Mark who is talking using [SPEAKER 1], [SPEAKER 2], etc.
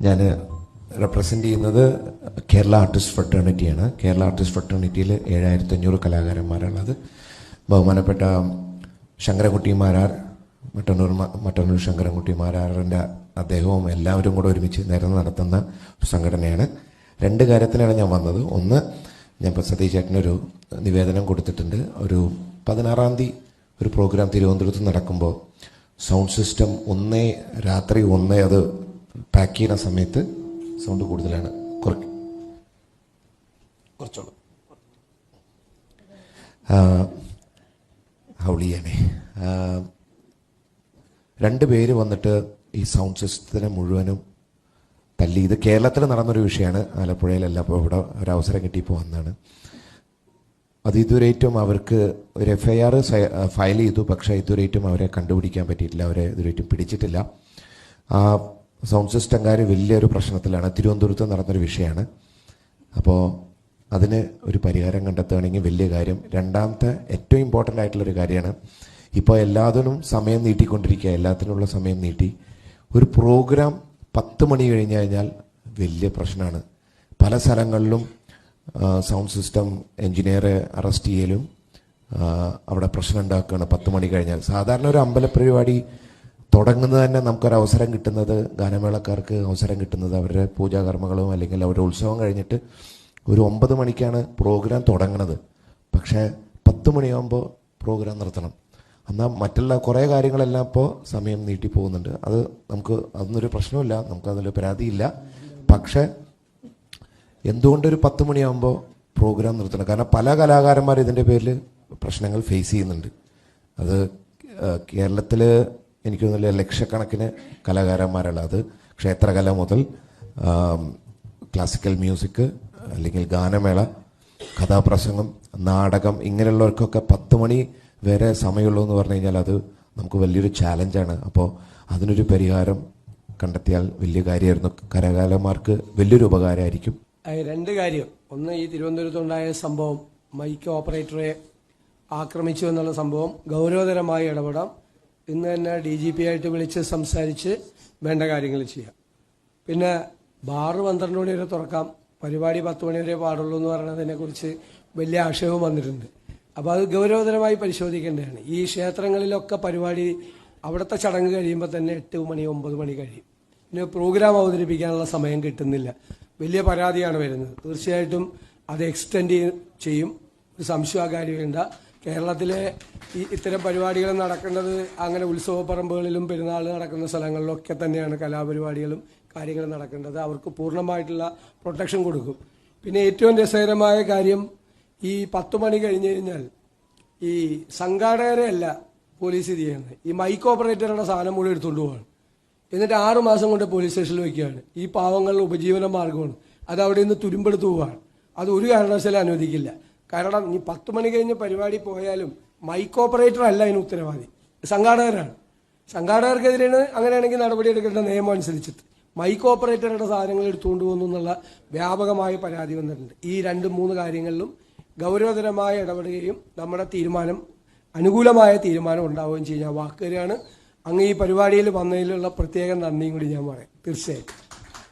[SPEAKER 1] ഞാൻ റെപ്രസെൻ്റ് ചെയ്യുന്നത് Kerala artist ഫ്രട്ടേണിറ്റിയാണ്. Kerala artist ഫ്രട്ടേണിറ്റിയിൽ 7500 കലാകാരന്മാരുള്ളത്. ബഹുമാനപ്പെട്ട ശങ്കരൻകുട്ടി മാരാർ, മട്ടന്നൂർ ശങ്കരൻകുട്ടി മാരാറിൻ്റെ അദ്ദേഹവും എല്ലാവരും കൂടെ ഒരുമിച്ച് നേരം നടത്തുന്ന ഒരു സംഘടനയാണ്. 2 കാര്യത്തിനാണ് ഞാൻ വന്നത്. ഒന്ന്, ഞാൻ ഇപ്പോൾ സതീഷ് ചേട്ടനൊരു നിവേദനം കൊടുത്തിട്ടുണ്ട്. ഒരു 16-ാം തീയതി ഒരു പ്രോഗ്രാം തിരുവനന്തപുരത്ത് നടക്കുമ്പോൾ സൗണ്ട് സിസ്റ്റം രാത്രി 1 അത് പാക്ക് ചെയ്യുന്ന സമയത്ത് സൗണ്ട് കൂടുതലാണ്, കുറച്ചോളൂ ഹൗളിയാണേ. 2 പേര് വന്നിട്ട് ഈ സൗണ്ട് സിസ്റ്റത്തിനെ മുഴുവനും തല്ലി. ഇത് കേരളത്തിൽ നടന്നൊരു വിഷയമാണ്, ആലപ്പുഴയിലല്ല. അപ്പോൾ ഇവിടെ ഒരവസരം കിട്ടിയപ്പോൾ വന്നാണ്. അത് ഇതുവരെയും അവർക്ക് ഒരു FIR ഫയൽ ചെയ്തു, പക്ഷേ ഇതുവരെയും അവരെ കണ്ടുപിടിക്കാൻ പറ്റിയിട്ടില്ല, അവരെ ഇതുവരെയും പിടിച്ചിട്ടില്ല. ആ സൗണ്ട് സിസ്റ്റംകാർ വലിയൊരു പ്രശ്നത്തിലാണ്. തിരുവനന്തപുരത്ത് നടന്നൊരു വിഷയമാണ്. അപ്പോൾ അതിന് ഒരു പരിഹാരം കണ്ടെത്തുകയാണെങ്കിൽ വലിയ കാര്യം. രണ്ടാമത്തെ ഏറ്റവും ഇമ്പോർട്ടൻ്റ് ആയിട്ടുള്ളൊരു കാര്യമാണ്, ഇപ്പോൾ എല്ലാത്തിനും സമയം നീട്ടിക്കൊണ്ടിരിക്കുക, എല്ലാത്തിനുള്ള സമയം നീട്ടി. ഒരു പ്രോഗ്രാം 10 മണി കഴിഞ്ഞ് കഴിഞ്ഞാൽ വലിയ പ്രശ്നമാണ്. പല സ്ഥലങ്ങളിലും സൗണ്ട് സിസ്റ്റം എഞ്ചിനീയറെ അറസ്റ്റ് ചെയ്യലും അവിടെ പ്രശ്നം ഉണ്ടാക്കുകയാണ് 10 മണി കഴിഞ്ഞാൽ. സാധാരണ ഒരു അമ്പലപരിപാടി തുടങ്ങുന്നത് തന്നെ നമുക്കൊരവസരം കിട്ടുന്നത്, ഗാനമേളക്കാർക്ക് അവസരം കിട്ടുന്നത് അവരുടെ പൂജാകർമ്മങ്ങളും അല്ലെങ്കിൽ അവരുടെ ഉത്സവം കഴിഞ്ഞിട്ട് ഒരു 9 മണിക്കാണ് പ്രോഗ്രാം തുടങ്ങുന്നത്. പക്ഷേ 10 മണിയാകുമ്പോൾ പ്രോഗ്രാം നിർത്തണം. എന്നാൽ മറ്റുള്ള കുറേ കാര്യങ്ങളെല്ലാം ഇപ്പോൾ സമയം നീട്ടി പോകുന്നുണ്ട്. അത് അതൊന്നൊരു പ്രശ്നമില്ല, നമുക്കതിൽ പരാതിയില്ല. പക്ഷേ എന്തുകൊണ്ടൊരു 10 മണിയാകുമ്പോൾ പ്രോഗ്രാം നിർത്തണം? കാരണം പല കലാകാരന്മാർ ഇതിൻ്റെ പേരിൽ പ്രശ്നങ്ങൾ ഫേസ് ചെയ്യുന്നുണ്ട്. അത് കേരളത്തിൽ എനിക്ക് തോന്നുന്നില്ല ലക്ഷക്കണക്കിന് കലാകാരന്മാരുള്ളത്. ക്ഷേത്രകല മുതൽ ക്ലാസിക്കൽ മ്യൂസിക് അല്ലെങ്കിൽ ഗാനമേള, കഥാപ്രസംഗം, നാടകം, ഇങ്ങനെയുള്ളവർക്കൊക്കെ 10 മണി വരെ സമയമുള്ളൂ എന്ന് പറഞ്ഞു കഴിഞ്ഞാൽ അത് നമുക്ക് വലിയൊരു ചാലഞ്ചാണ്. അപ്പോൾ അതിനൊരു പരിഹാരം കണ്ടെത്തിയാൽ വലിയ കാര്യമായിരുന്നു, കലാകാരന്മാർക്ക് വലിയൊരു ഉപകാരമായിരിക്കും.
[SPEAKER 2] 2 കാര്യം. ഒന്ന്, ഈ തിരുവനന്തപുരത്തുണ്ടായ സംഭവം, മൈക്ക് ഓപ്പറേറ്ററെ ആക്രമിച്ചു എന്നുള്ള സംഭവം ഗൗരവതരമായി ഇടപെടാം. ഇന്ന് തന്നെ DGP ആയിട്ട് വിളിച്ച് സംസാരിച്ച് വേണ്ട കാര്യങ്ങൾ ചെയ്യാം. പിന്നെ ബാറ് 12 മണി വരെ തുറക്കാം, പരിപാടി 10 മണി വരെ പാടുള്ളൂ എന്ന് പറയുന്നതിനെക്കുറിച്ച് വലിയ ആക്ഷേപം വന്നിട്ടുണ്ട്. അപ്പോൾ അത് ഗൗരവതരമായി പരിശോധിക്കേണ്ടതാണ്. ഈ ക്ഷേത്രങ്ങളിലൊക്കെ പരിപാടി അവിടുത്തെ ചടങ്ങ് കഴിയുമ്പോൾ തന്നെ 8 മണി 9 മണി കഴിയും. പിന്നെ പ്രോഗ്രാം അവതരിപ്പിക്കാനുള്ള സമയം കിട്ടുന്നില്ല. വലിയ പരാതിയാണ് വരുന്നത്. തീർച്ചയായിട്ടും അത് എക്സ്റ്റെൻഡ് ചെയ്യും, ഒരു സംശയ കാര്യം വേണ്ട. കേരളത്തിലെ ഇത്തരം പരിപാടികൾ നടക്കേണ്ടത് അങ്ങനെ ഉത്സവപ്പറമ്പുകളിലും പെരുന്നാൾ നടക്കുന്ന സ്ഥലങ്ങളിലൊക്കെ തന്നെയാണ് കലാപരിപാടികളും കാര്യങ്ങളും നടക്കേണ്ടത്. അവർക്ക് പൂർണ്ണമായിട്ടുള്ള പ്രൊട്ടക്ഷൻ കൊടുക്കും. പിന്നെ ഏറ്റവും രസകരമായ കാര്യം, ഈ 10 മണി കഴിഞ്ഞ് കഴിഞ്ഞാൽ ഈ സംഘാടകരെ അല്ല പോലീസ് ഇത് ചെയ്യുന്നത്, ഈ മൈക്ക് ഓപ്പറേറ്ററുടെ സാധനം കൂടി എടുത്തുകൊണ്ട് പോവാണ്. എന്നിട്ട് 6 മാസം കൊണ്ട് പോലീസ് സ്റ്റേഷനിൽ വയ്ക്കുകയാണ്. ഈ പാവങ്ങളുടെ ഉപജീവന മാർഗമാണ്. അത് അവിടെ നിന്ന് തുരുമ്പെടുത്ത് പോവുകയാണ്. അത് ഒരു കാരണവശാലും അനുവദിക്കില്ല. കാരണം ഈ 10 മണി കഴിഞ്ഞ് പരിപാടി പോയാലും മൈക്ക് ഓപ്പറേറ്റർ അല്ല അതിന് ഉത്തരവാദി, സംഘാടകരാണ്. സംഘാടകർക്കെതിരെയാണ് അങ്ങനെയാണെങ്കിൽ നടപടിയെടുക്കേണ്ട നിയമം അനുസരിച്ചിട്ട്. മൈക്ക് ഓപ്പറേറ്ററുടെ സാധനങ്ങൾ എടുത്തുകൊണ്ട് പോകുന്നു എന്നുള്ള വ്യാപകമായ പരാതി വന്നിട്ടുണ്ട്. ഈ 2-3 കാര്യങ്ങളിലും ഗൗരവതരമായി ഇടപെടുകയും നമ്മുടെ തീരുമാനം അനുകൂലമായ തീരുമാനം ഉണ്ടാവുകയും ചെയ്യാൻ വാക്കുകയാണ്. അങ്ങ് ഈ പരിപാടിയിൽ വന്നതിലുള്ള പ്രത്യേക നന്ദിയും കൂടി ഞാൻ പറയാം. തീർച്ചയായിട്ടും.